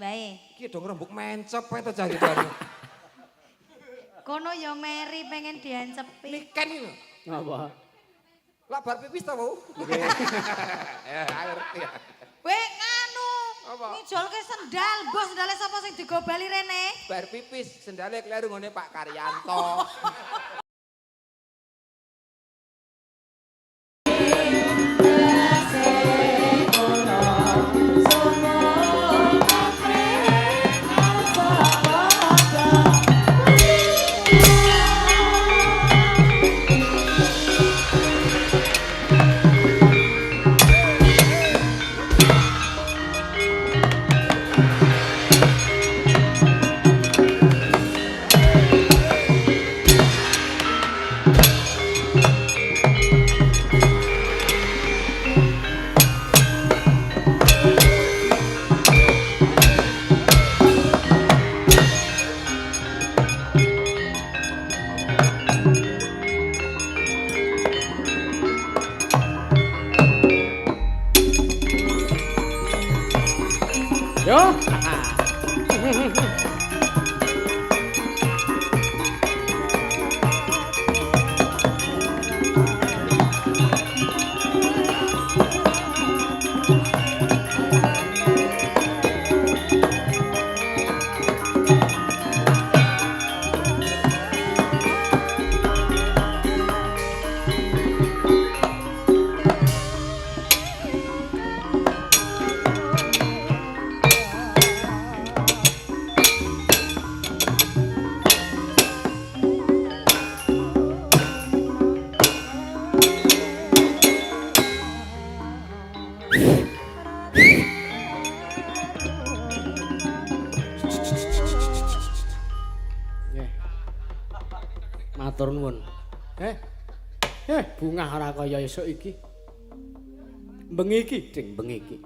Bae. Iki dong rembug mencep ae to cah gitu. Kono ya Mary pengen diancepi. Niken iki. Apa? Lah bar pipis to, Bu? Ya, ngerti ya. Weh nganu. Apa? Ngijolke sendal, bos sendale sapa sing digobali rene? Bar pipis sendale kleru ngene Pak Karyanto. Yo. Matur nuwun. Bunga ora kaya esuk iki. Bengi iki, Ding, bengi iki.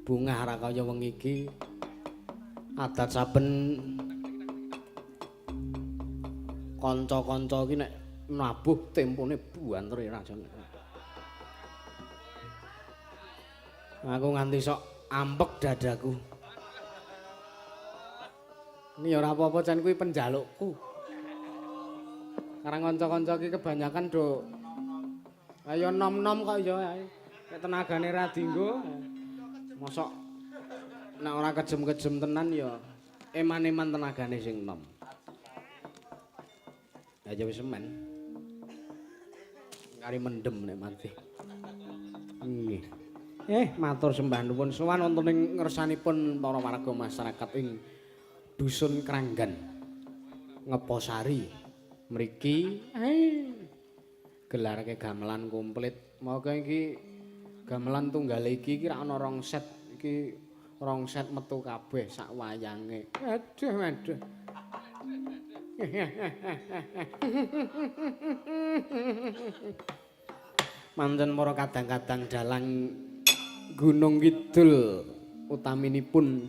Bunga ora kaya wengi iki. Adat saben kanca-kanca iki nek nabuh tempone buanter ya raja. Aku nganti sok ampek dadaku. Ini ora apa-apa jan kuwi penjalukku. Karang kanca-kanca iki kebanyakan do ayo nom-nom kok ya ae. Nek tenagane ra dienggo mosok nek ora kejem-kejem tenan ya eman-eman tenagane sing nom. Ya wis men. Kari mendem nek mati. Nggih. Matur sembah nuwun sowan wonten ing ngersanipun para warga masyarakat ing Dusun Kranggan Ngeposari. Mriki gelarake gamelan komplit. Maka iki gamelan tunggal iki ra ana rong set. Iki rong set metu kabeh sak wayange. Aduh. Manten para kadang-kadang dalang Gunung Kidul utaminipun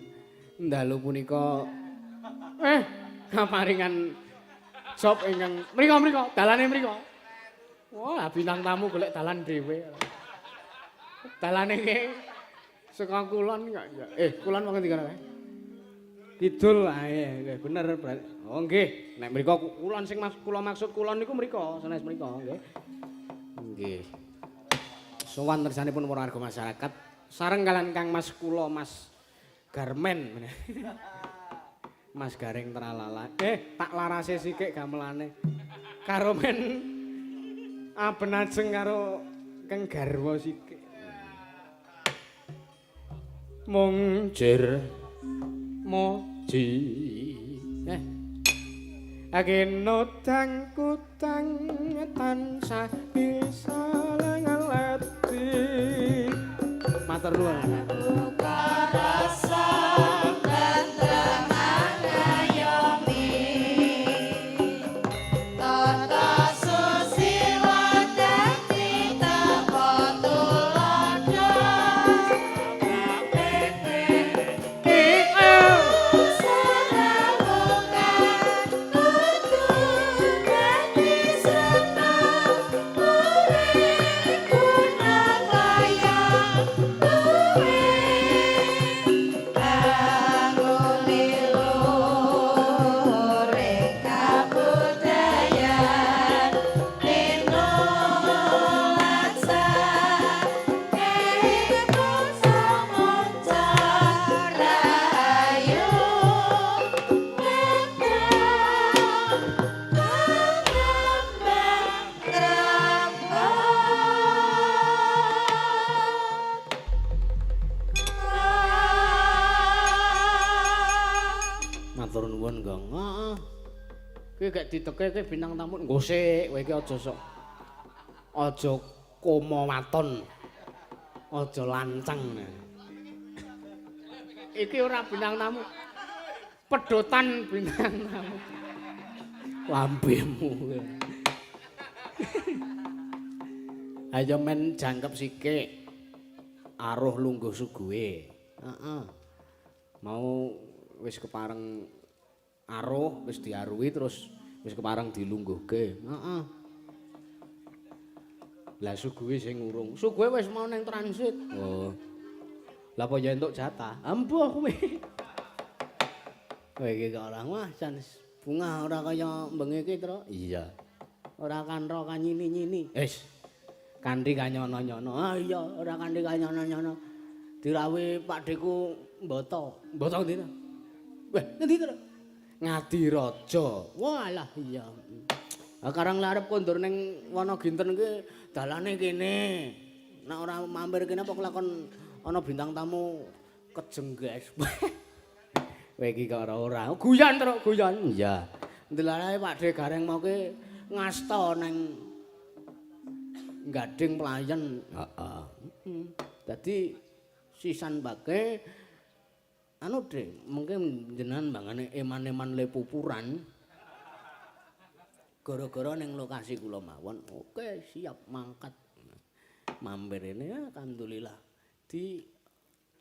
dalu punika kaparingan sop ingkang mriko dalane mriko. Wah, bintang tamu golek dalan dhewe. Dalane iki saka kulon kok. Kulon wong ngendi kae? Kidul ae, bener berarti. Oh nggih, nek mriko kulon sing kula maksud kulon niku mriko, sanes mriko nggih. Nggih. Sowan tersanipun para warga masyarakat sareng kalian Kang Mas kula Mas Garmen. Mas Garing tralala. Tak larase sithik gamelane. Karo men aben-ajeng karo Kang Garwa sithik. Mung jir moji. Agenotang kutang tansah bisa ngalati. Matur nuwun. matur nuwun, Gong. Heeh. Kuwi gek diteke bintang tamu nggo sik, kowe iki aja sok aja komo waton. Aja lanceng. Iki ora bintang tamu. Pedotan bintang tamu. Lambemu. Ayo men jangkep sithik. Aruh lungguh suguhe. Heeh. Mau wis kepareng aruh, wis diaruhi terus wis kepareng dilungguhke. Heeh. Lah suguhe sing urung. Suguhe wis mau ning transit. Oh. Lah apa ya entuk jatah? Ambuh kowe. Kowe iki kok ora wah jan bunga ora kaya mbengi iki, Tru. Iya. Ora kanra kanyini-nyini. Wis. Kanthi kanyono-nyono. Ah iya, ora kanthi kanyono-nyono. Dirawi pakdeku mboto. Mboto ngendi, Tru? Weh, ngendi, Tru? Ngadiraja. Walah iya. Karang larep kondur ning Wonoginten ki dalane kene. Nek ora mampir kene apa kelakon ana bintang tamu kejengges. Kowe iki kok ora. Guyon, Tru, guyon. Iya. Ndelalae Pakde Gareng mau ki ngasta ning gading pelayan. Heeh. Dadi sisan bage anu Dek, mungkin jenengan mbangane eman-eman le pupuran. Gara-gara ning lokasi kula mawon. Oke, siap mangkat. Mampir ini ya alhamdulillah. Di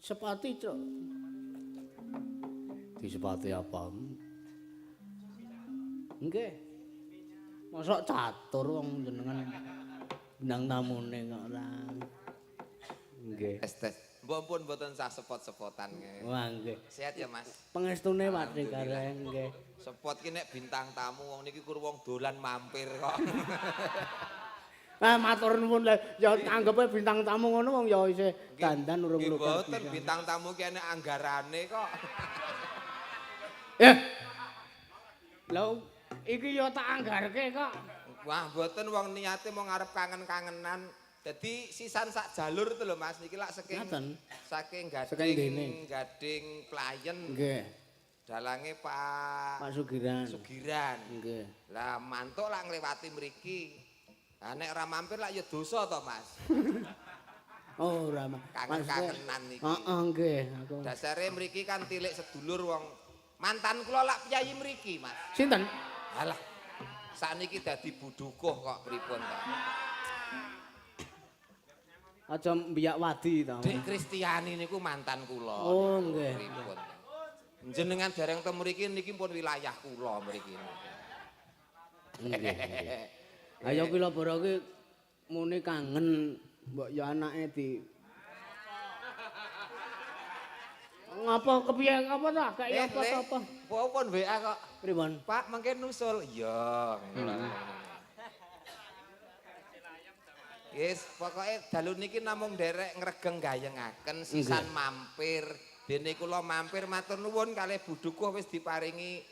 sepati, Cuk. Di sepati apa? Nggih. Mosok catur wong jenengan bintang tamune kok ora. Nggih. Tes. Mbok mboten sah sepot-sepotan nggih. Wah, nggih. Sehat ya, Mas? Pengestune Pakde Gareng nggih. Sepot ki nek bintang tamu wong niki kur wong dolan mampir kok. Ah matur nuwun lho, ya anggepe bintang tamu ngono wong ya isih dandan urung Nggih lukas. mboten bintang tamu ki enek anggarane kok. Lho, iki ya tak anggarke kok. Wah, mboten wong niate mau ngarep kangen-kangenan. Jadi sisan sak jalur itu lho Mas, niki lak saking Saking gading pelayan. Nggih. Dalange Pak Sugiran. Nggih. Lah mantuk lak ngliwati mriki. Lah nek ora mampir lak ya dosa to, Mas. Oh, ora. Kangen-kangenan niki. Heeh, nggih. Aku. Dasare mriki kan tilik sedulur wong mantan kula lak piyayi mriki, Mas. Sinten? Alah. Sakniki dadi budukuh kok pripun to. Aja mbiyak wadi to. Dik Kristiani niku mantan kula. Oh, nggih. Pripun. Jenengan dereng teng mriki niki pun wilayah kula mriki. Nggih. Ayo kula bara ki muni kangen mbok ya anake di ngapa kepiye apa ta? Kayak apa-apa. Pun WA kok. Pripun? Pak mengke nusul. Iya. Yes, pokoknya dalu niki namung derek ngregeng gayengaken sisan mampir. Dene kula mampir matur nuwun kalih budukuh wis diparingi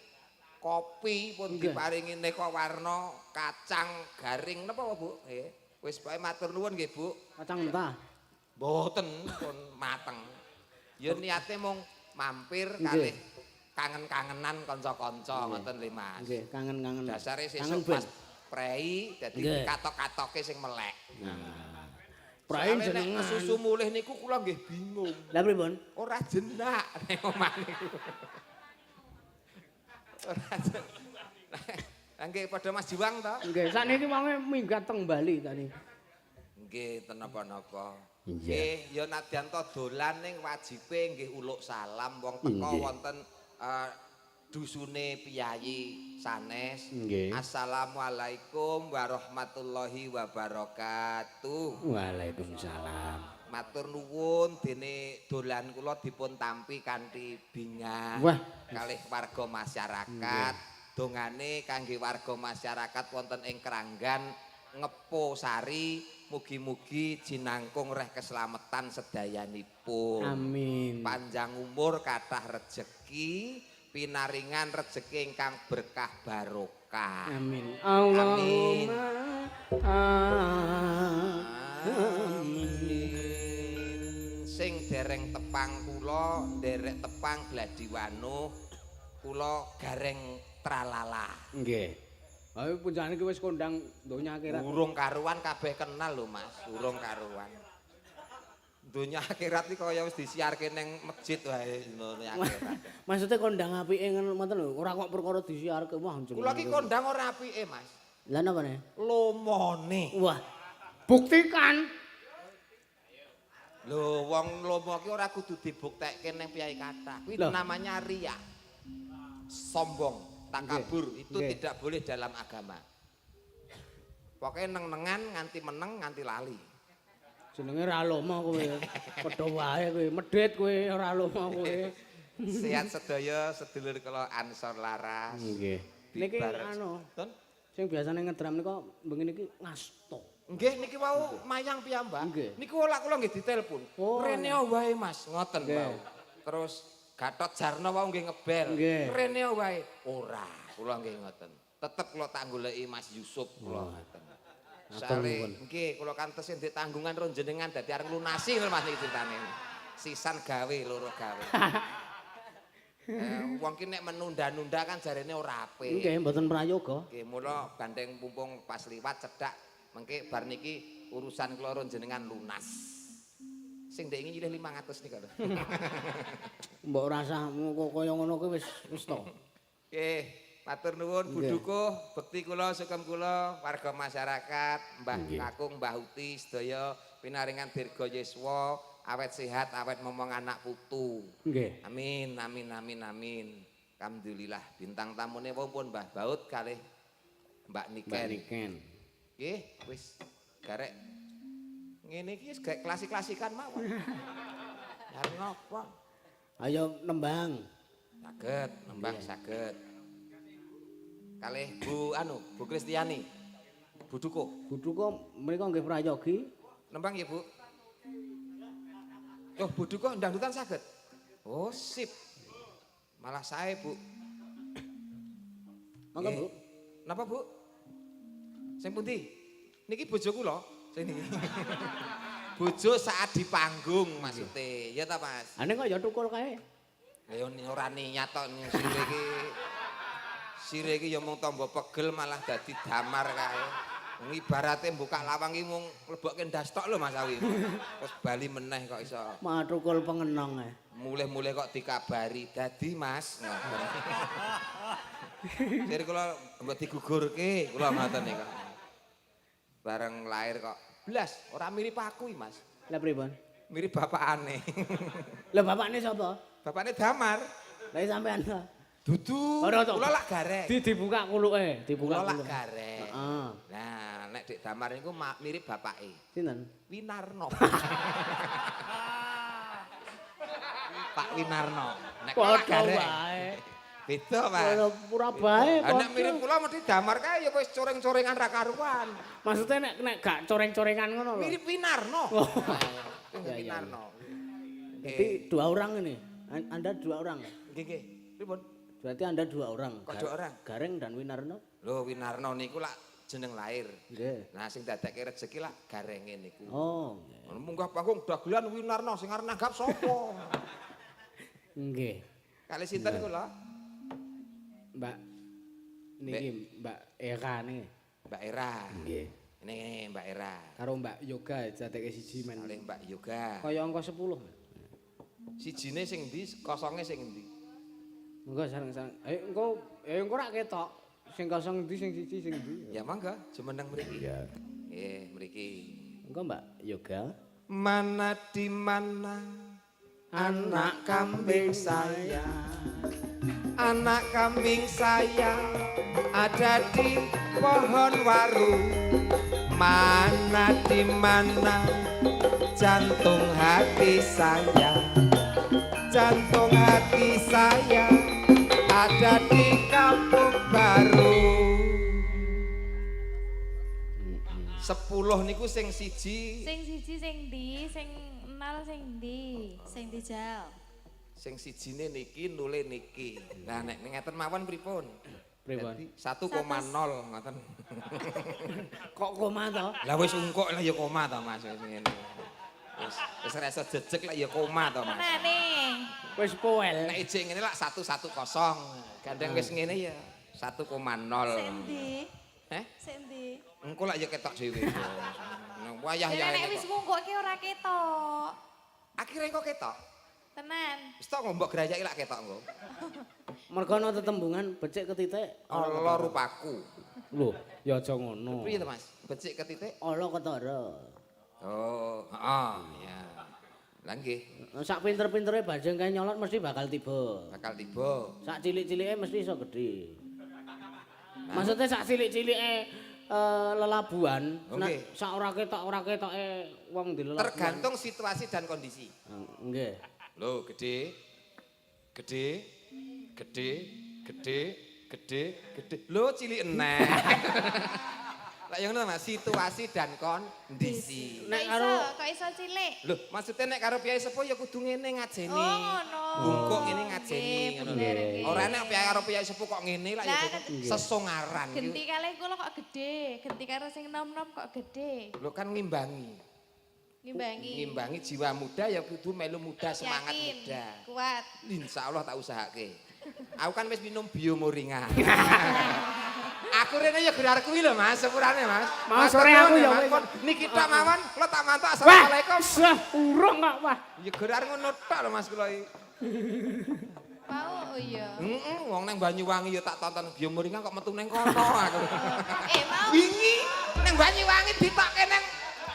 kopi pun diparingi neka warna kacang garing napa Bu? Nggih. Wis pokoke matur nuwun nggih Bu. Kacang mentah. Mboten pun mateng. Ya niate mung mampir kalih kangen-kangenan kanca-kanca ngoten lho Mas. Nggih, kangen-kangen. Dasare sesuk pas prei dadi katok-katoke sing melek. Prei jenengan susu mulih niku kula nggih bingung. Lah pripun? Ora jenak ning omah niku. Ora jenak. Nggih padha Mas Jiwang to? Nggih, sakniki wonge minggat teng Bali tadi. Nggih ten napa-napa. Nggih, ya nadyan to dolan ning wajibe nggih uluk salam wong teka wonten dusune piyayi sanes. Assalamualaikum warahmatullahi wabarakatuh. Waalaikumsalam. Matur nuwun dene dolan kula dipun tampi kanthi bingang kalih warga masyarakat. Dongane kangge warga masyarakat wonten ing Kranggan Ngepo Sari mugi-mugi jinangkung reh keselamatan sedayanipun. Amin. Panjang umur kathah rejeki, pinaringan rejeki ingkang berkah barokah. Amin. Amin. Sing dereng tepang kula, nderek tepang Gladiwanuh, kula Gareng Tralala. Nggih. Ayo punjane ki wis kondang donya akhirat. Urung karuan kabeh kenal lho Mas, urung karuan. Donya akhirat iki kaya wis disiarke ning masjid wae donya akhirat. Maksudnya kondang apike ngoten lho, ora kok perkara disiarke wah jeneng. Kula ki kondang ora apike Mas. Lah napa ne? Lomone. Wah. Buktikan. Lho wong lomo ki ora kudu dibuktekke ning piyai kathah. Kuwi namanya riya. Sombong, takabur itu tidak boleh dalam agama. Pokoknya neng-nengan nganti meneng nganti lali. Jenenge ra lomo kowe. Padha wae kowe, medhit kowe ora lomo kowe. Sehat sedaya sedulur kula Ansor Laras. Nggih. Niki anu, sing biasane ngedram nika bengi niki ngasto. Nggih niki wau mayang piyambak. Niku ora kula nggih ditelepon. Rene wae Mas, ngoten wau. Terus Gatot Jarno wau nggih ngebel. Rene wae. Ora, kula nggih ngoten. Tetep kula tak goleki Mas Yusuf kula ngoten. Sale nggih kula kantos ndek tanggungan ro jenengan dadi arep lunasi lho Mas niki critane. Sisan gawe loro gawe. Wong ki nek menunda-nunda kan jarene ora apik. Nggih, mboten prayoga. Nggih, mula gandeng mumpung pas liwat cedhak mengke bar niki urusan kula ron jenengan lunas. Sing ndek nyilih 500 nika lho. Mbok rasah kaya ngono kuwi wis to. Nggih, matur nuwun budukuh bekti kula sukem kula warga masyarakat, Mbah Kakung, Mbah Uti sedaya pinaringan dirga yuswa, awet sehat, awet momong anak putu. Nggih. Amin, amin, amin, amin. Alhamdulillah bintang tamune pun Mbah Baut kalih Mbak Niken. Nggih, wis garek ngene iki wis gak klasik-klasikan mawon. Arep napa? Ayo nembang. Saged, nembang saged. Kalih Bu Kristiani. Buduko. Buduko mriko nggih prayogi. Nembang ya, Bu. Oh, Buduko ndangdutan saged. Oh, sip. Malah saya, Bu. Mangga, Bu. Napa, Bu? Sing pundi? Niki bojo kula. Sing niki. Bojo saat di panggung maksudnya. Ya ta, Mas? Ane kok ya tukul kae. Ya ora niat tok sire iki. Sire iki ya mung tombo pegel malah dadi damar kae. Wong ibarate buka lawang iki mung mlebokke ndas tok lho Mas Awi. Terus bali meneh kok iso. Mah tukul pengenong ae. Mulih-mulih kok dikabari dadi Mas. Jadi kula mbok digugurke kula ngoten niku. Bareng lahir kok blas ora mirip aku iki Mas. Lah pripun? Mirip bapakane. Lah bapakne sapa? Bapakne Damar. Lah sampean ta? Dudu. Kula lak garek. Dibuka kuluke, dibuka kula lak kuluke. garek. Heeh. Nah, nek Dik Damar niku mirip bapake. Sinten? Winarno. Pak Winarno. Nek Padha lak garek. wae. Beda, Pak. Pura bae. Nek mirip kula mesti Damar kae ya wis coreng-corengan ra karuan. Maksudnya nek gak coreng-corengan ngono lho. Mirip Winarno. Winarno. Jadi 2 orang ini. Anda 2 orang. Nggih, nggih. Pripun? Berarti Anda 2 orang. Kok 2 orang? Gareng dan Winarno. Lho, Winarno niku lak jeneng lahir. Nggih. Nah, sing dadekke rezeki lak garenge niku. Oh, Munggah panggung dagelan Winarno sing arep nanggap sapa? nggih. Kali sinten kula? Mbak niki Mbak Era nih. Mbak Era. Nggih. Ini Mbak Era. Karo Mbak Yoga jateke siji men. Kalih Mbak Yoga. Kaya angka 10. Sijine sing ndi, kosonge sing ndi? Engko sareng-sareng. Engko rak ketok. Sing kosong ndi, sing siji, sing ndi. Ya mangga, jumeneng mriki. Iya. Nggih, mriki. Engko Mbak Yoga. Mana di mana anak kambing saya? Anak kambing saya ada di pohon waru. Mana di mana jantung hati saya? Jantung hati saya ada di kampung baru. 10 niku sing siji. Sing siji sing ndi, sing enal sing ndi? Sing dijal. Sing sijine niki nule niki. Lah nek ngeten mawon pripun? Pripun? 1,0 ngoten. Kok koma to? Lah wis ungkuk lah ya koma to Mas wis ngene. Wis ora iso jejeg lek ya koma to, Mas. Tenane. Wis poel. Nek ijik ngene lak 110. Gandeng wis ngene ya 1,0. Sendi. Heh? Sendi. Engko lak ya ketok dhewe. Nang wayah ya. Nek wis ngungkoke ora ketok. Akhire kok ketok. Tenan. Wis tok ngombok grayaki lak ketok engko. Mergo ana tetembungan becik ke titik. Allah rupaku. Lho, ya aja ngono. Piye to, Mas? Becik ke titik? Ala ketara. Oh, heeh, ya. Lah nggih, Sak pinter-pintere bajeng kae nyolot mesti bakal tiba. bakal tiba. Sak cilik-cilike mesti iso gedhe. Maksudnya sak cilik-cilike lelabuhan, Nggih. sak ora ketoke wong dilelabuhan. Tergantung situasi dan kondisi. Nggih. Loh, gede. Loh, cilik eneh. Lah yang ngono Mas, situasi dan kondisi. Nek Kok iso cilik? Loh, maksudnya nek karo piyai sepuh ya kudu ngene ngajeni. Oh, ngono. Bungkuk ngene ngajeni ngono lho. bener. Ora nek piyai karo piyai sepuh kok ngene lah ya sesongaran. Genti kalih kula kok gede, genti karo sing nom-nom kok gede. Lho kan ngimbangi. Ngimbangi. Ngimbangi jiwa muda ya kudu melu muda, semangat Yakin, muda. kuat. Insyaallah tak usahake. Aku kan wis minum biomoringa. Aku rene ya gelar kuwi lho Mas, sepurane Mas. Mau sore aku ya Mas. Niki tok mawon, kula tak mantuk assalamualaikum. Wah, urung kok, wah. Ya gelar ngono tok lho Mas kula iki. Mau oh iya. Heeh, wong nang Banyuwangi ya tak tonton biomoringa kok metu ning kono aku. Mau. Wingi nang Banyuwangi ditokke nang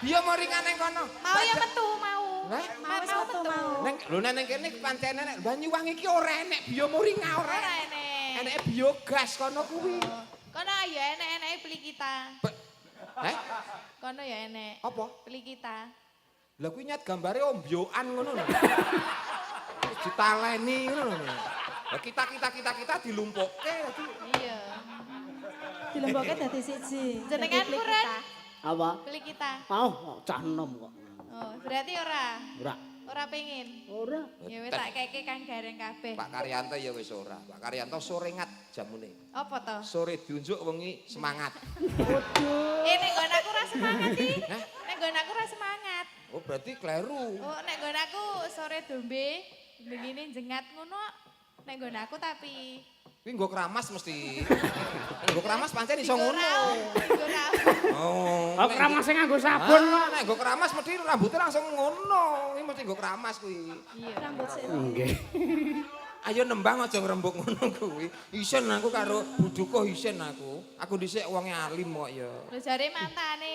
biomoringa ning kono. Mau ya metu mau. Hah? Mau metu mau. Neng lho neng kene pancene nek Banyuwangi iki ora enek biomoringa ora. Ora enek. Eneke biogas kono kuwi. Kono ya enek-eneke beli kita. Heh? Kono ya enek. Apa? Beli kita. Lah kuwi nyat gambare ombyokan ngono lho. Wis ditaleni ngono lho. Lah kita dilumpukke dadi. Iya. Dilemboknya dadi siji. Jenengan kurang Apa? beli kita. Mau cah enom kok. Oh, berarti ora. Ora. Ora pengen. Ora. Ya wis tak keke Kang Gareng kabeh. Pak Karyanto ya wis ora. Pak Karyanto sore ngat jamune. Apa to? Sore diunjuk wengi semangat. Nek nggon aku ora semangat iki. Hah? Nek nggon aku ora semangat. Oh berarti kleru. Oh, nek nggon aku sore dombe, begini jengat ngono. Nek nggon aku tapi Kuwi nggo keramas mesti. Nggo keramas pancen iso ngono. Digorau. Oh. Oh, keramas sing nganggo sabun kok. Nek nggo keramas mesti rambutnya langsung ngono. Ini mesti nggo keramas kuwi. Iya. Rambut sik. Nggih. Ayo nembang aja ngrembug ngono kuwi. Isen aku karo buduko isen aku. Aku dhisik wonge alim kok ya. Lho jare mantane.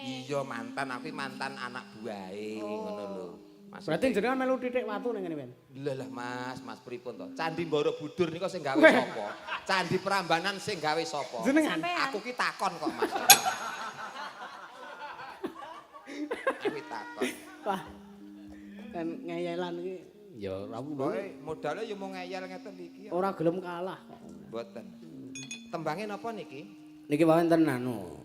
Iya mantan, tapi mantan anak buahe ngono lho. Berarti jenengan melu titik watu ning ngene, Ben. Lah Mas pripun to? Candi Borobudur niku sing gawe Weh. sapa? Candi Prambanan sing gawe sapa? Jenengan. Aku ki takon kok, Mas. Aku ki takon. Wah. Kan ngeyelan iki ya ora Pokoke modalnya ya mau ngeyel ngeten iki. ora gelem kalah kok. Mboten. Tembangin apa niki? Niki wonten anu.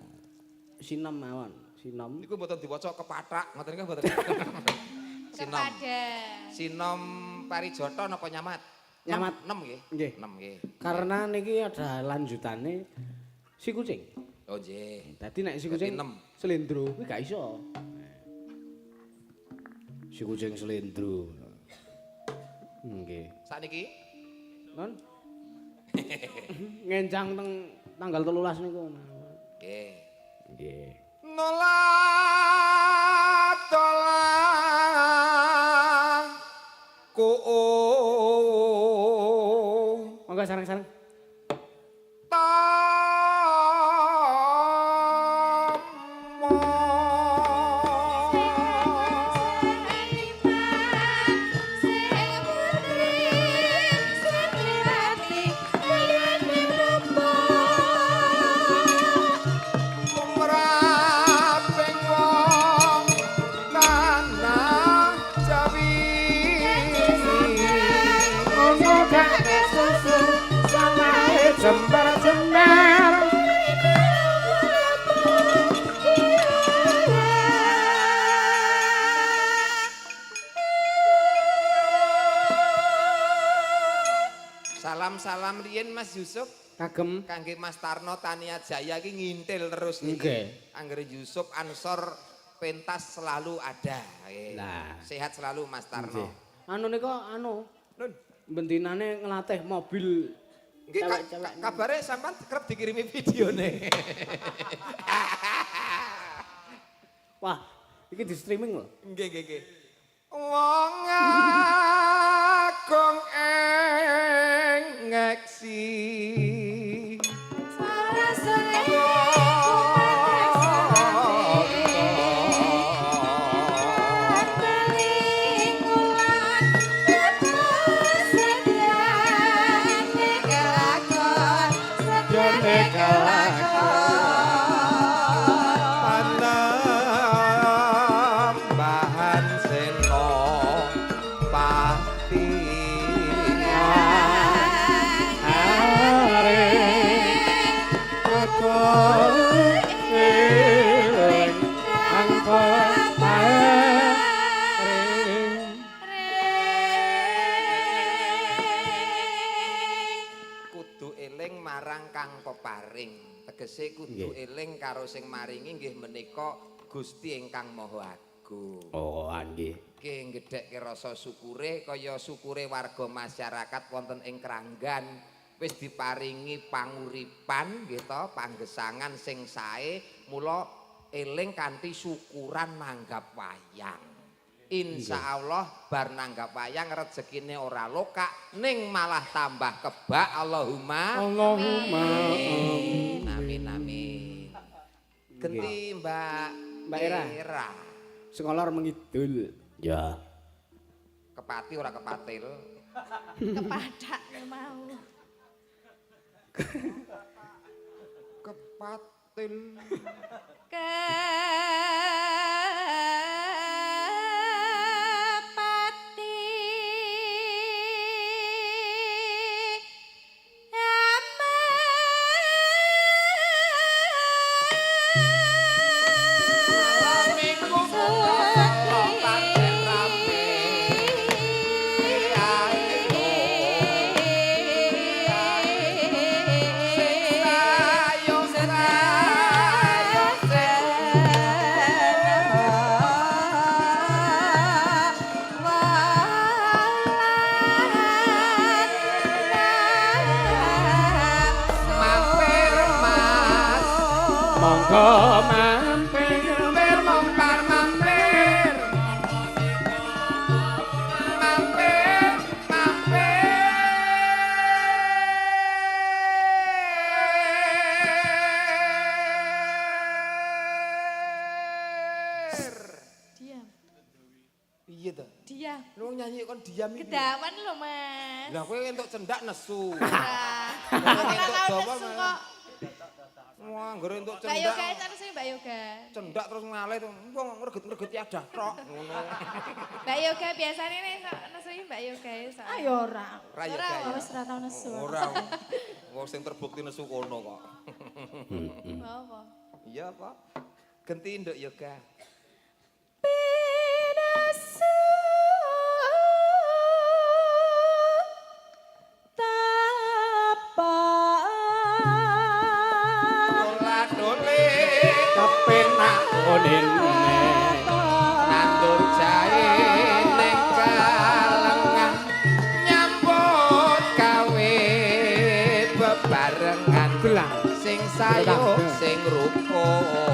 Sinem mawon, sinem. Niku mboten diwaca kepathak, ngoten niku mboten. Sinom. Kepada. Sinom Parijoto napa Nyamat? Nyamat. 6 nggih. Nggih. 6 nggih. Karena niki ada lanjutane si kucing. Oh nggih. Dadi nek si kucing Berarti 6. slendro kuwi gak iso. Si kucing slendro. Nggih. Sakniki Non. Ngenjang teng tanggal 13 niku. nggih. Nggih. Nolak tolak ku Monggo sareng-sareng. Mraping wong tanah Jawi Ono gak kesusu samae jembar-jembar. Salam-salam riyen Mas Yusuf Kagem kangge Mas Tarno Tania Jaya iki ngintil terus Nggih. Anggere Yusuf Ansor pentas selalu ada. Nah. Sehat selalu Mas Tarno. Anu nika anu. Nun. Bendinane ngelatih mobil. Nggih kabare sampean kerep dikirimi videone. Wah, iki di streaming lho. Nggih nggih nggih. Wong agung ngeksi. Panembahan seno pati are aku eling angko kudu eling marang kang peparing. Tegese kudu eling karo sing maringi nggih menika Gusti ingkang Maha Agung. Oh, nggih. Nggih gedhekke rasa syukure kaya syukure warga masyarakat wonten ing Kranggan wis diparingi panguripan nggih to, panggesangan sing sae, mula eling kanthi syukuran nanggap wayang. Insya Allah bar nanggap wayang rezekine ora lokak ning malah tambah kebak. Allahumma amin. Amin amin. Genti Mbak Era. Sekolah mengidul. Ya. Kepati ora kepatil. Kepadak mau. Kepatil. Diam. Lu nyanyi kon diam iki. Kedawan lho, Mas. Lah kowe entuk cendak nesu. Aku ora tau nesu kok. Wah, nggore entuk Mbak cendak. Yoga terus Mbak Yoga. Cendak terus ngalih tuh. Wong ngreget-ngregeti adah tok ngono. Mbak Yoga biasane nek nesu Mbak Yoga ya. Ayo ora. Ora ya kaya. Wis ora tau nesu. Ora. Wong sing terbukti nesu kono kok. Apa? Iya apa? Genti nduk yoga. Nandur jahe ning kalengan nyambut gawe bebarengan sing sayo sing rukun.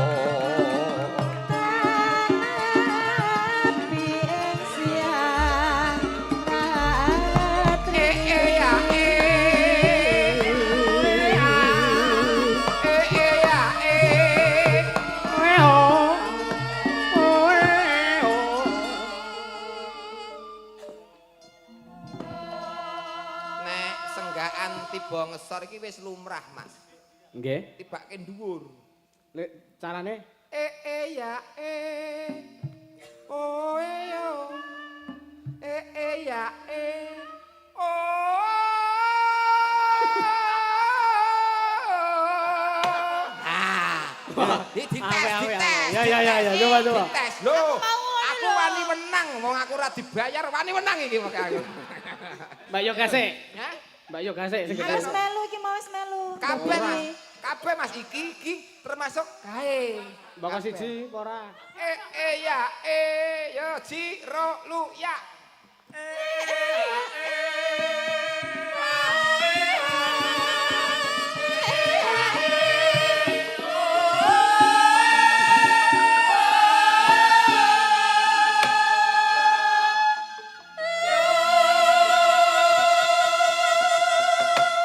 Tiba ngesor iki wis lumrah, Mas. Nggih. Tibake dhuwur. Lek carane Ya oh yo. Ya oh. Dites. Ya, coba. Dites. Lho, aku wani menang, wong aku ora dibayar, wani menang iki mok aku. Mbak Yoga sik. Mbak Yoga sik. Wis melu iki mau wis melu. Kabeh kabeh Mas iki termasuk kae. Mbaka siji apa ora? Ya yo ji ro lu ya.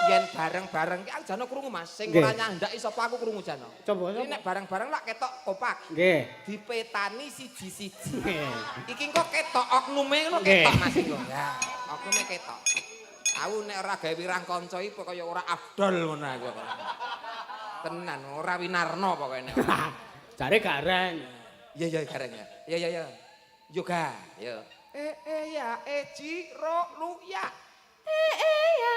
Yen bareng-bareng ki aku jane krungu Mas, sing ora nyandaki sapa aku krungu jane. Coba Iki nek bareng-bareng lak ketok kompak. Nggih. Dipetani siji-siji. Iki kok ketok oknume ngono ketok Mas iku. Ya, oknume ketok. Aku nek ora gawe wirang kanca iki kaya ora afdol ngono aku. Tenan, ora winarno pokoke nek. Jare gareng. Iya gareng ya. Ya. Yoga, yo. Ya ji ro lu ya. Ya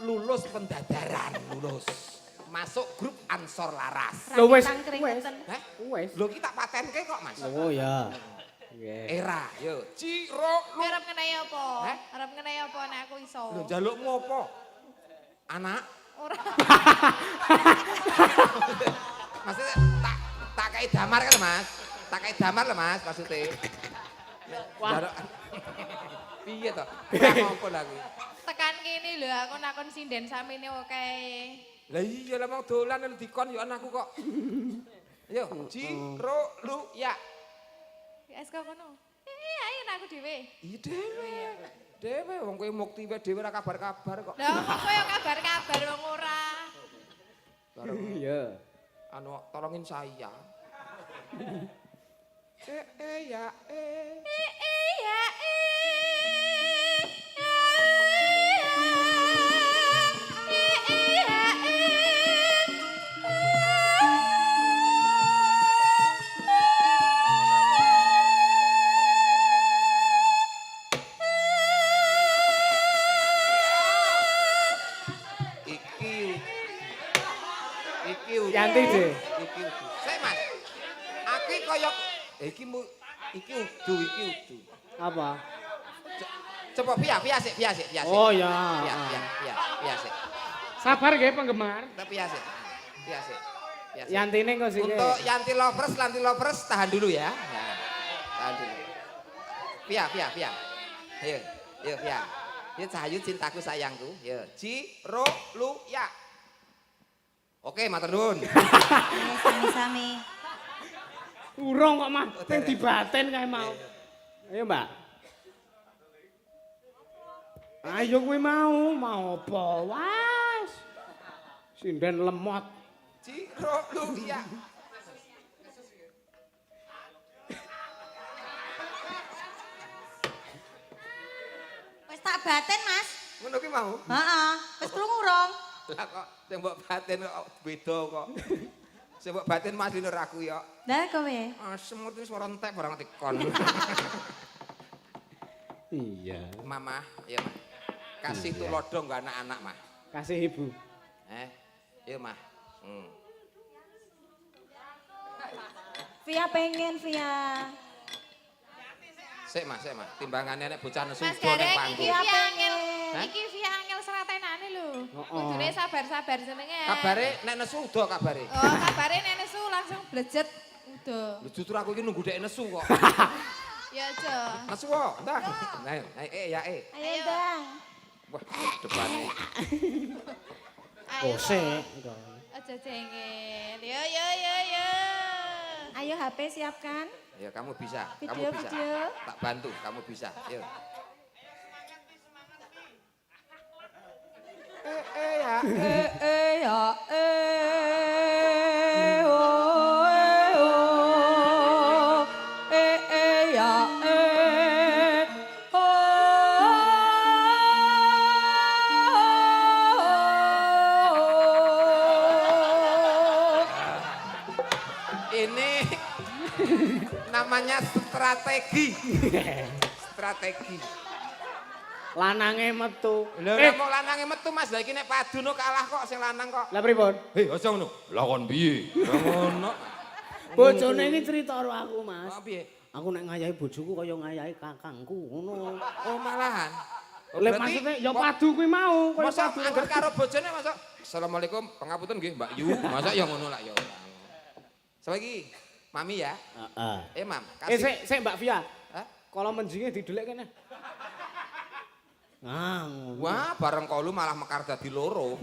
lulus pendadaran, lulus. Masuk grup Ansor Laras. Lho wis. Hah? Wis. Lho iki tak patenke kok, Mas. Oh ya. Nggih. Era, yo. Ciro lu. Arep ngenai apa? Hah? Arep ngenai apa nek aku iso? Lho njalukmu apa? Anak? Ora. Maksudnya tak kei damar kan, Mas? Tak kei damar lho, Mas, maksudnya. Njaluk. Piye to? Ora ngopo lho aku. Tekan kene lho aku nakon sinden samene oke. Lah iya lah mau dolan dikon yo anakku kok. Yo, Ciro lu ya. Ya SK kono. Ayo nek aku dhewe. Iya dhewe. Dhewe wong kowe mukti wae dhewe ora kabar-kabar kok. Lah kok koyo kabar-kabar wong ora. Iya. Anu tolongin saya. Ya Ya Yanti deh. Iki udu. Sik Mas. Aku kaya iki udu. Apa? Coba via sik. Oh ya. Via sik. Sabar nggih penggemar. Via sik. Yantine kok sih. Untuk Yanti lovers tahan dulu ya. Nah, tahan dulu. Via. Ayo, via. Ya Cahayu cintaku sayangku. Ya, Ciro lu ya. Oke, matur nuwun. Sami-sami. Urung kok mah, ping dibaten kae mau. Ayo, Mbak. Ayo kowe mau apa? Wes. Sinden lemot. Ciro lu ya. Wis tak baten, Mas. Ngono ki mau. Heeh. Wis krungu urung? Lah kok sing mbok batin kok beda kok. Sing mbok batin Mas Linur aku ya. Lah kowe. Semut wis ora entek barang dikon. Iya. Mama, ya Mah. Kasih tulodo nggo anak-anak, Mah. Kasih ibu. Iya, Mah. Via pengen, Via. Sik, Mah. Timbangannya nek bocah nesu Mas do ning Gareng panggung. iki via angel. Hah? Iki via angel seratenane lho. Heeh. Kudune sabar-sabar jenenge. Kabare nek nesu udo kabare. Oh, kabare nek nesu langsung blejet udah. Lho justru aku iki nunggu dek nesu kok. Ya aja. Nesu kok, entah. Nah, ya. Ayo, Bang. Wah, depane. Ayo. Bose. Aja cengeng. Yo. Ayo HP siapkan. Ya kamu bisa, Video. Tak bantu, kamu bisa. Ayo. Ini namanya strategi. Lanange metu. Lho nek kok lanange metu Mas, lha iki nek padune kalah kok sing lanang kok. Lah pripun? Hei, aja ngono. Lah kon piye? Lah ngono. Bojone iki cerita karo aku, Mas. Oh piye? Aku nek ngayahi bojoku kaya ngayahi kakangku ngono. Oh malahan. Oh, Lah berarti maksudnya ya padu kuwi mau. Kaya masa padu angger karo bojone masa Assalamualaikum, pangapunten nggih Mbak Yu. Masa ya ngono lah ya. Sapa iki? Mami ya? Heeh. Mam, Sik Mbak Via. Hah? Kala menjinge didelik kene. Wah, bareng kolu malah mekar dadi loro.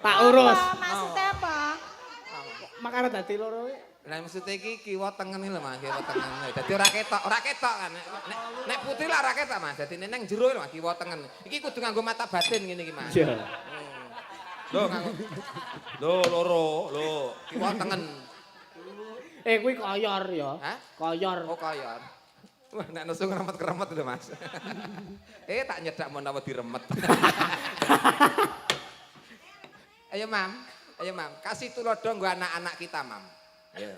Tak urus. Maksudnya apa? Makane dadi loro iki. Lah maksud iki kiwa tengen lho Mas, kiwa tengen. Dadi ora ketok kan. Nek putih lah ora ketok Mas. Dadi neng jero lho Mas, kiwa tengen. Iki kudu nganggo mata batin ngene iki Mas. Iya. Lho nganggo. Lho loro, lho kiwa tengen. Kuwi koyor ya. Hah? Koyor. Oh koyor. Wah, nek nesu ngremet-keremet lho Mas. Tak nyedak menawa diremet. Ayo Mam, kasih tulodo nggo anak-anak kita Mam. Ayo.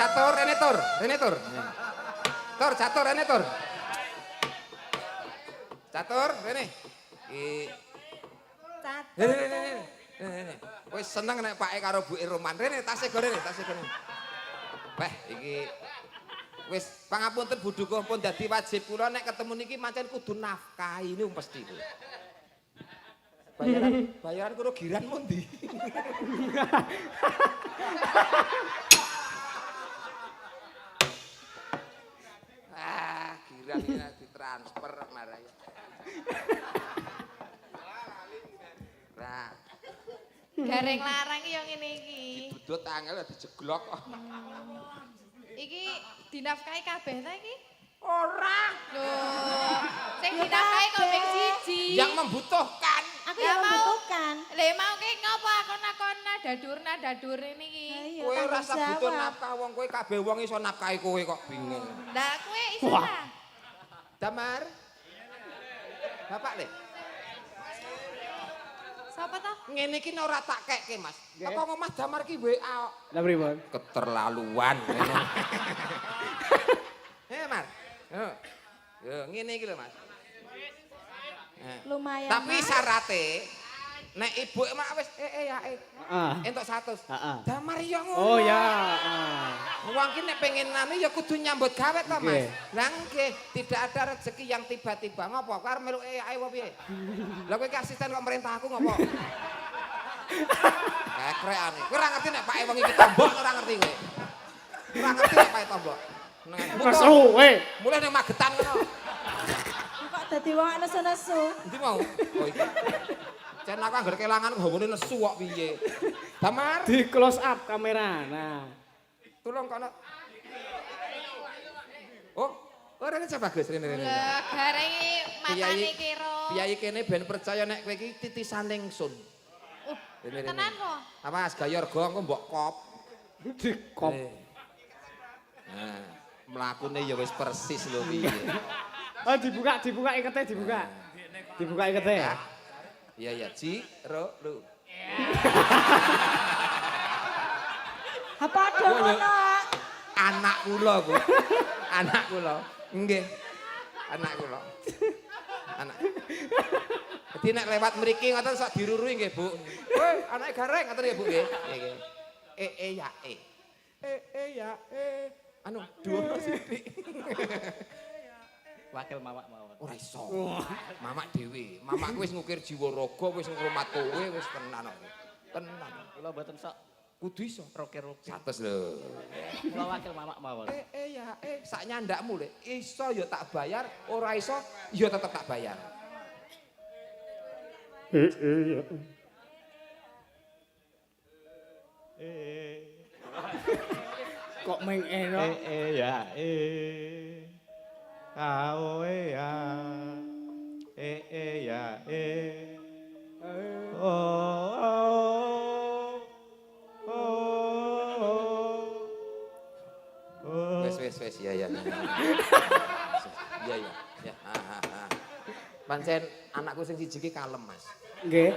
Catur, rene tur. Tur, catur, rene tur. Catur, rene. Rene. Wis seneng nek pake karo buke Roman. Rene, tasih go rene. Weh, iki wis pangapunten Buduka pun dadi wajib kula nek ketemu niki mancen kudu nafkahi niku mesti. Bayaran kulo giran mundi. Giran iki ditransfer marai. Nah, Gareng larang iki yo ngene iki. dudut angel dijeglok kok. Iki dinafkahi kabeh ta iki? Ora. Loh, sing dinafkahi kok ping siji. Yang membutuhkan. Aku yang membutuhkan. Lha mau ki ngopo akon-akon dadur niki? Ayo, Kowe ora tanggung usah butuh jawab. nafkah wong kowe kabeh wong iso nafkahi kowe kok bingung. Lah kowe iso ta? Damar. Bapak le. Sapa to? Ngene iki ora tak kekke, Mas. Teko ngomah Damar ki WA. Lah pripun? Keterlaluan. Mar. Yo, ngene iki lho, Mas. Lumayan. Tapi Mas. syarate nek ibu mak wis ya entuk 100. Damar yo ngono. Oh ya. Wong ki nek pengen anu ya kudu nyambut gawe to, Mas. Nggih. Lah nggih, tidak ada rezeki yang tiba-tiba. Ngopo? Kowe arep melu ae wae piye? Lah kowe ki asisten kok merintah aku ngopo? Kekreane. Kowe ora ngerti nek Pak Ewong iki tombok ora ngerti kowe. Ora ngerti nek Pak tombok. Kesuwe. Mulai ning Magetan ngono. Kok dadi wong nesu-nesu? Endi mau? Oh iki. Jan aku anggar kelangan gawone nesu kok piye. Damar, Di close up kamera. Nah. tolong kono. Oh, rene coba Gus rene. Lah gareng matane kira. Piyayi kene ben percaya nek kowe iki titisane ingsun. Rene. Tenan kok. Awas gayor go engko mbok kop. Di kop. Nah, mlakune ya wis persis lho piye. Oh dibuka ikete dibuka. Dibuka ikete. Iya, lu. Apa ada ngono? Anak kula, Bu. Anak kula. Nggih. Anak kula. Anak. Dadi nek lewat mriki ngoten sok dirurui nggih, Bu. Woi, anake gareng ngoten ya, Bu nggih. Nggih. Ya. Ya. Anu, dhuwur sithik. Wakil mamak mawon. Ora iso. Mamak dhewe. Mamak wis ngukir jiwa raga, wis ngrumat kowe, wis tenan kok. Tenan. Kula mboten sok Kudu iso. roke-roke. 100 lho. Kula wakil mamak mawon. Ya, sak nyandakmu le. Iso ya tak bayar, ora iso ya tetep tak bayar. Ya. Kok meng enak. Ya. Kau ya. ya oh Wes ya ya. Iya ya. Ya. Pancen anakku sing siji ki kalem, Mas. Nggih.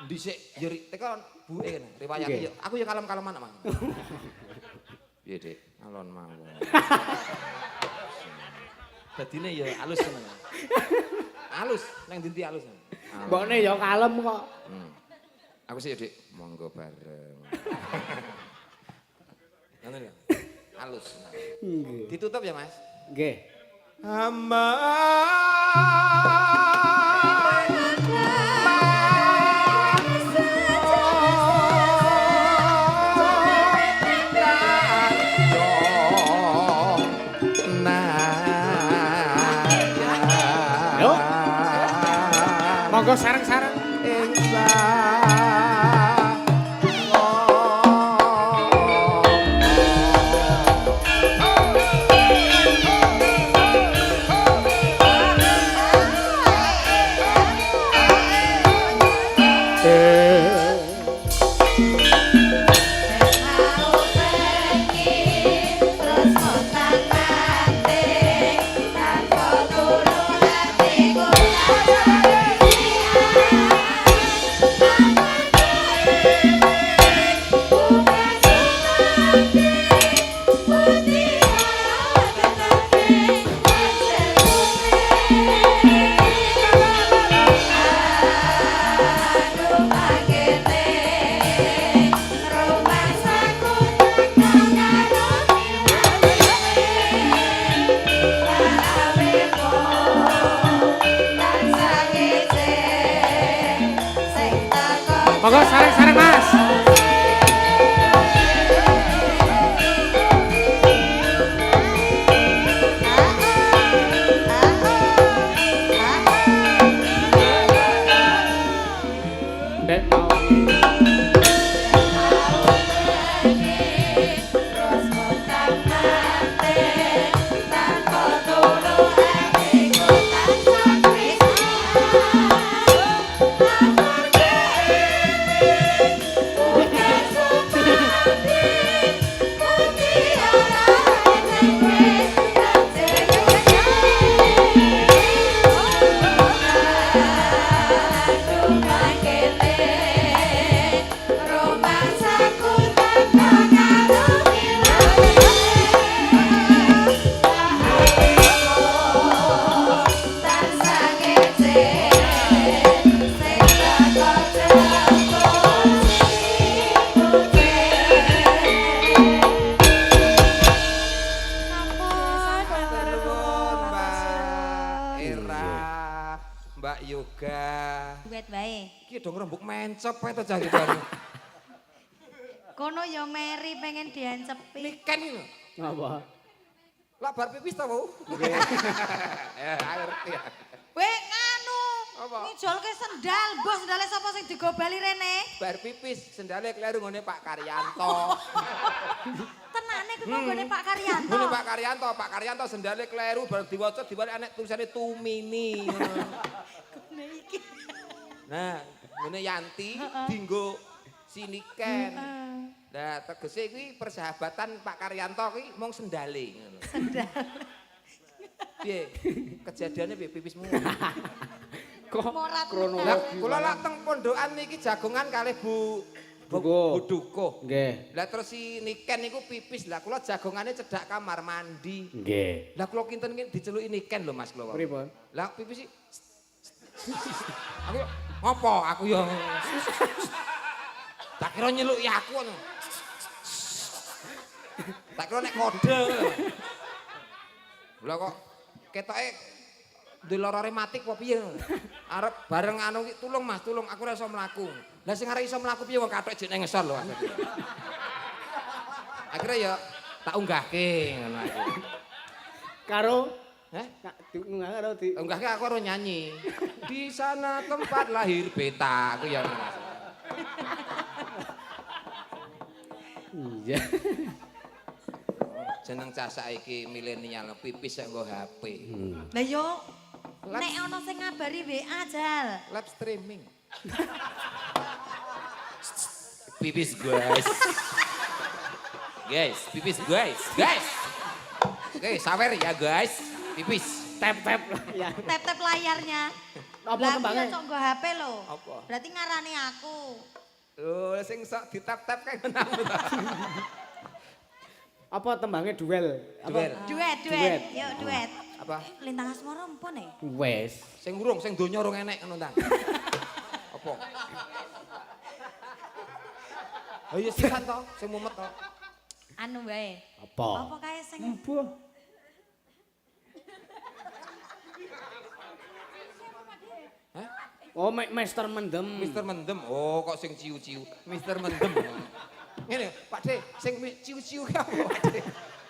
Dhisik yo teko buke kene riwayat yo. Aku yo kalem-kaleman, Mas. Piye, Dik? Alon mawon. Dadine yo alus ngono. Alus, nang ndi alus. Mbokne ya kalem kok. Aku sih, Dik, monggo bareng. Ngono ya. Alus. Nggih. Ditutup ya, Mas? Nggih. Hamba Monggo sareng-sareng. Monggo sareng-sareng Mas. Dek mau. Mbak Yoga. Duet bae. Iki dong rembug mencop ae to cah iki baru. Kono ya Mary pengen diancepi. Niken iki. Apa? Lah bar pipis to, Bu? Ya, ngerti ya. Weh nganu. Apa? Ngijolke sendal, bos sendale sapa sing digobali rene? Bar pipis sendale kleru ngene Pak Karyanto. Tenane ku nggone Pak Karyanto. Ngene Pak Karyanto sendale kleru bar diwaca diwali anek tulisane Tumini. Ngene iki. Nah, ngene Yanti dinggo siniken. Nah, tegese kuwi persahabatan Pak Karyanto kuwi mung sendale ngono. Sendal. Piye? Kejadiane piye pipismu? Kok Morat. Lah kula lak teng pondokan niki jagongan kalih Bu Dukuh. Nggih. Lah terus si Niken niku pipis. Lah kula jagongane cedhak kamar mandi. Nggih. Lah kula kinten diceluki Niken lho Mas kula. Pripun? Lah pipis iki aku yo ngopo aku yo. Tak kira nyeluki aku ngono. Tak kira nek kode. Lah kok ketoke duwe lara rematik apa piye? Arep bareng anu iki tulung Mas, tulung aku ora iso mlaku. Lah sing arep iso mlaku piye wong kathok jek nang ngesor lho. Akhirnya ya tak unggahke ngono aku. Karo Heh? karo di Unggahke aku karo nyanyi. Di sana tempat lahir beta aku ya. Iya. Jeneng cah saiki milenial pipis nggo HP. Lah yo Nek ana sing ngabari WA Jal. Live streaming. Pipis guys. Guys, pipis guys. Guys. Oke, sawer ya guys. Pipis. Tap-tap. Ya. Tap-tap layarnya. Apa Lah, tembangnya? aku ya nggo HP lho. Apa? Berarti ngarani aku. Oh, sing sok ditap-tap kae kenapa? Apa tembangnya duel? Duel. Duet, Duet. duet. Yuk duet. Apa? Lintang asmara empun e. Wes. Sing urung, sing donya urung enek ngono ta. Apa? Oh iya sisan to, sing mumet to. Anu wae. Apa? Apa kae sing Hah? Oh, Master Mendem. Mister Mendem. Oh, kok sing ciu-ciu. Mister Mendem. Ngene, Pak De, sing ciu-ciu ki apa, Pak De?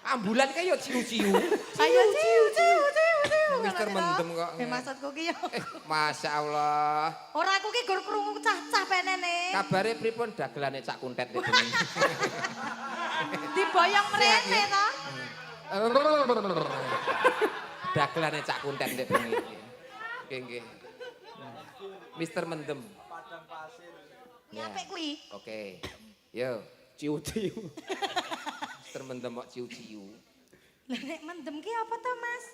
Ambulan kae yo ciu-ciu. Ayo ciu ciu ciu ciu. Mister Mendem kok. Maksudku ki yo. Masya Allah. Ora aku ki gur krungu cah-cah penene. Kabare pripun dagelane Cak Kuntet iki bengi? Diboyong mrene to. Dagelane Cak Kuntet iki bengi. Nggih, nggih. Mister Mendem. Ya apik kuwi. Oke. Yo, Ciu-ciu. Mister Mendem kok ciu-ciu. Lah nek mendem ki apa to, Mas?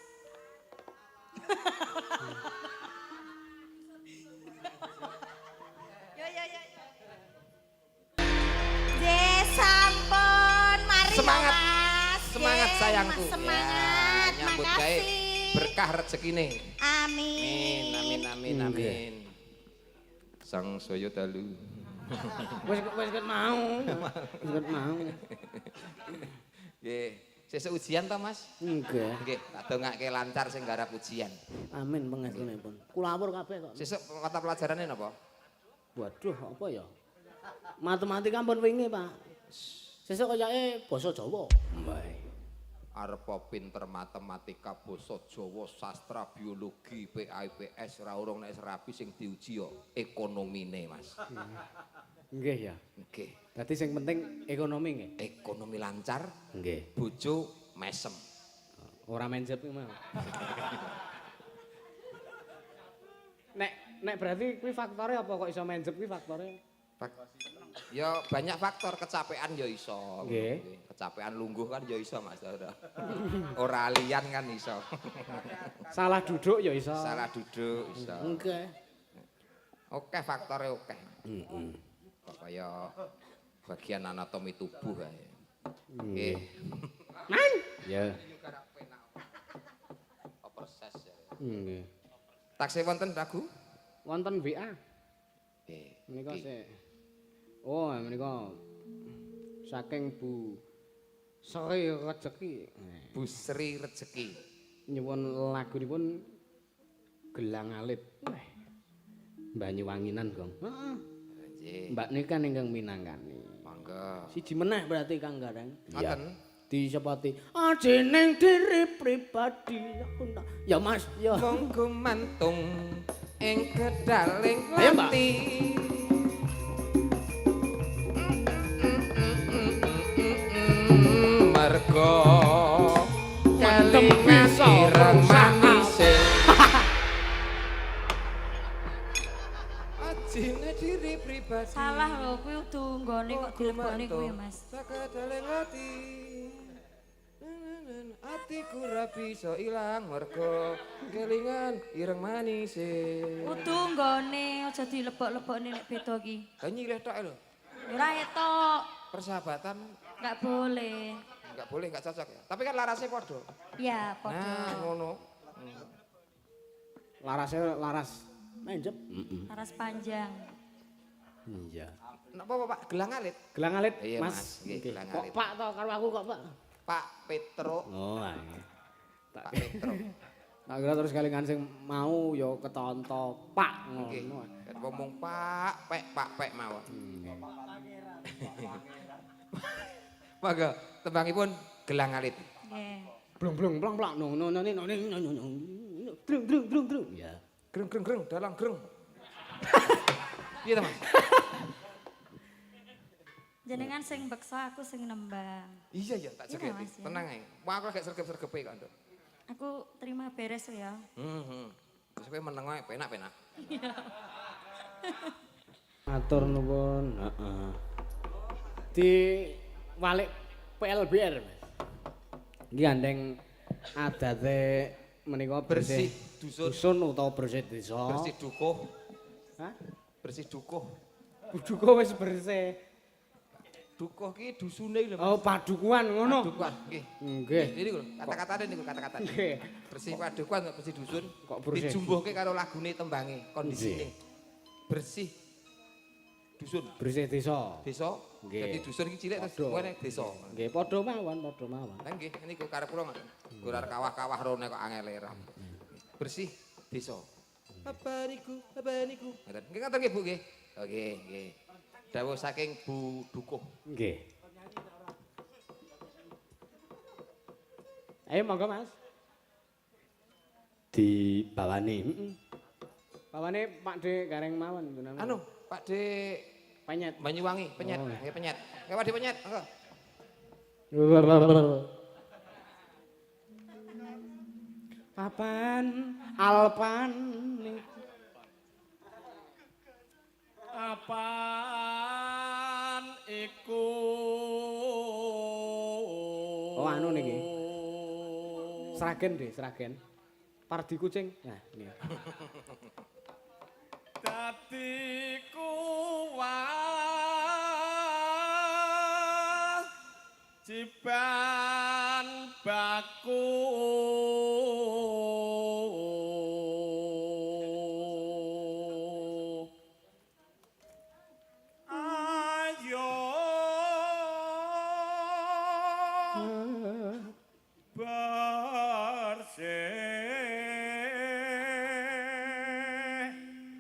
Yo yo yo. Sampun, mari Semangat. Mas. Semangat Nggih, sayangku. Mas, semangat. Ya, nyambut gawe Makasih. berkah rezekine. Amin. Amin, amin, amin, amin. Sang saya dalu. Wes ket mau. Wes ket mau. Nggih, sesuk ujian to, Mas? Enggak. Nggih, tak dongake lancar sing garap ujian. Amin pangestunipun. Kula awur kabeh kok. Sesuk mata pelajarane napa? Waduh, apa ya? Matematika pun wingi, Pak. Sesuk kayake basa Jawa. Mbah. Arep pinter matematika, basa Jawa, sastra, biologi, PAIPS ora urung nek serapi sing diuji yo ekonomine, Mas. Nggih ya. Nggih, Dadi sing penting ekonomi nggih. ekonomi lancar, Nggih. bojo mesem. Ora menjep iki mau. Nek berarti kuwi faktore apa kok iso menjep kuwi faktore? Ya banyak faktor, kecapean ya iso. Nggih. Kecapean lungguh kan ya iso, Mas. Ora liyan kan iso. Salah duduk ya iso. Salah duduk iso. Nggih. Oke, faktore oke. Heeh. Kaya bagian anatomi tubuh kae. Nggih. Nggih. Man. Ya. Proses ya. Nggih. Taksih wonten Ragu? Wonten WA. Nggih. Menika Nggih. sik. Oh, menika saking Bu Sri Rezeki. Bu Sri Rezeki. Nyuwun lagunipun Gelang Alit. Banyuwanginan, Gong. Heeh. Nggih. Mbak nikan ingkang minangkani. Monggo. Siji meneh berarti Kang Gareng. Ngoten. Disepati ajeneng diri pribadi aku tak. Ya Mas, ya. Mung gumantung ing kedaling Ayo, Mbak. lati. Mergo Mendem kelingan bisa ireng merusak manise. Ajine diri pribadi. Salah lho kuwi udu nggone kok dilebokne kuwi, Mas. Sakedaling ati. Atiku ra bisa ilang mergo kelingan ireng manise. Udu nggone aja dilebok-lebokne nek beda ki. Lah nyilih tok lho. Ora etok, Persahabatan enggak boleh. enggak boleh, enggak cocok ya. Tapi kan larasnya podo. Ya, Nah, padha. ngono. Larasnya laras menjep. Laras panjang. Iya. Napa Pak gelang alit? Gelang Alit, Iya, Mas. Mas. Nggih, Nggih. Gelang Kok Alit. Pak to karo aku kok, Pak? Pak Petro. Oh, ae. Pak Petro. Tak kira terus kalingan sing mau ya ketonto Pak Nggih. ngono. Kan ngomong Pak Pek mawon. Monggo tembangipun gelang alit. Nggih. Blong blong blong blong no no no no no. Drung drung drung drung. Ya. Greng dalang greng. Iya ta, Mas? Jenengan sing beksa, aku sing nembang. Iya ya, tak Iya, jegeti. Mas, ya. Tenang ae. Wah, aku agak sergep-sergepe kok, Nduk. Aku terima beres ya. kowe meneng wae penak-penak. Matur nuwun, heeh. Di walik PLBR, Mas. Iki gandeng adate menika Bersih dusun, utawa bersih desa. bersih dukuh, Hah? bersih dukuh. Dukuh wis bersih. Dukuh ki dusune lho. Oh, padukuhan ngono. Padukuhan nggih. Nggih. Ini lho kata-katane niku kata-kata. Nggih. Bersih padukuhan kok bersih dusun. Kok bersih? Dijumbuhke karo lagune tembange kondisine. Bersih dusun. Bersih desa. Desa. Nggih. Dadi dusun iki cilik terus Padha. ngene desa. Nggih, padha mawon, padha mawon. Lah nggih niku karep kula ngoten. Gorar kawah-kawah rone kok angele ra. Bersih desa. Apa niku? Ngoten. Nggih ngoten nggih Bu nggih. Oke, nggih. Dawuh saking Bu Dukuh. Nggih. Ayo monggo Mas. Dibawani. Heeh. Bawane Pak De Gareng mawon jenengan. Anu, Pak De penyet. Banyuwangi, penyet. Oh. Nggih penyet. Nggih Pak De penyet. Monggo. Kapan alpan Apaan iku? Oh anu niki. Sragen deh, Sragen. Pardi kucing. Nah, ini. Dadi kuwat ciban baku ayo bersih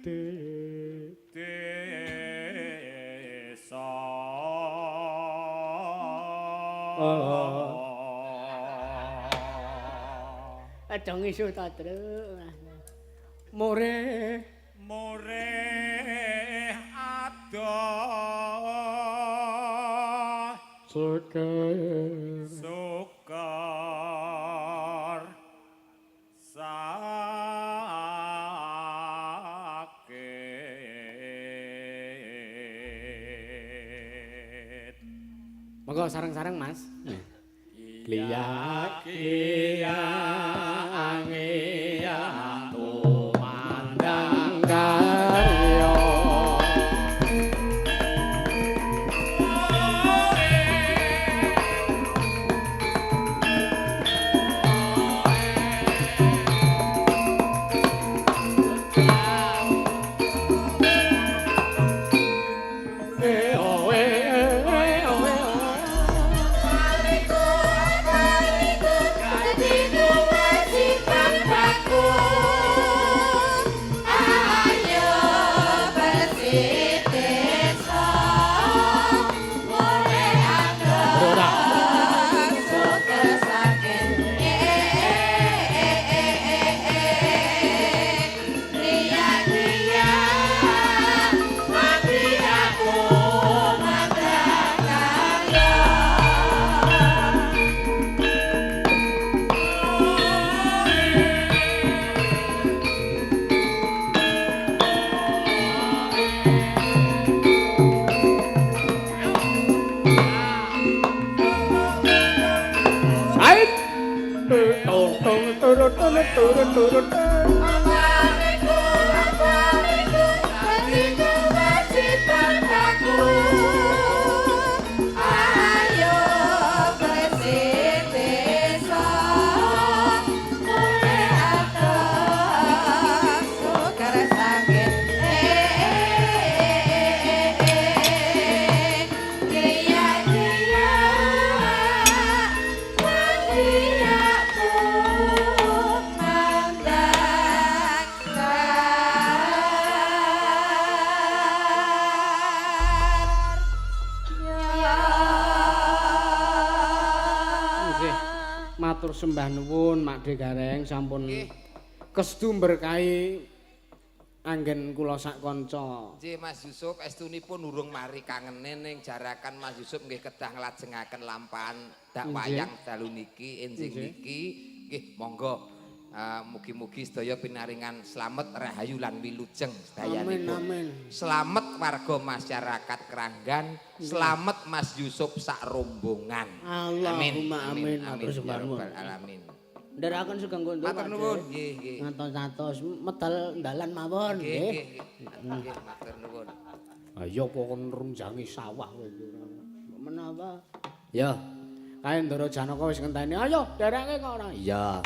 desa Aja ngisu ta, Truk. More more ado sekar sukar sakit Monggo sareng-sareng Mas. Liya kiyange tumandang karya Matur sembah nuwun Mak De Gareng sampun kestu berkahi anggen kula sak kanca. Nggih Mas Yusuf estunipun urung mari kangene ning jarakan Mas Yusuf nggih kedah nglajengaken lampahan dak wayang dalu niki enjing niki nggih monggo Mugi-mugi sedaya pinaringan slamet rahayu lan wilujeng Amin sedayanipun. amin. Slamet warga masyarakat Kranggan, slamet Mas Yusuf sak rombongan. Allahumma amin. Amin Matur ya suwun. rabbal alamin. Ndherekaken sugeng kondo. Matur nuwun, nggih nggih. Ngantos-ngantos medal dalan mawon Nggih nggih. nggih. Matur nuwun. Ayo pokok nrunjangi sawah kowe iki ora. Menapa? Ya. Kae Ndara Janaka wis ngenteni. Ayo, dereke kok ora. Iya.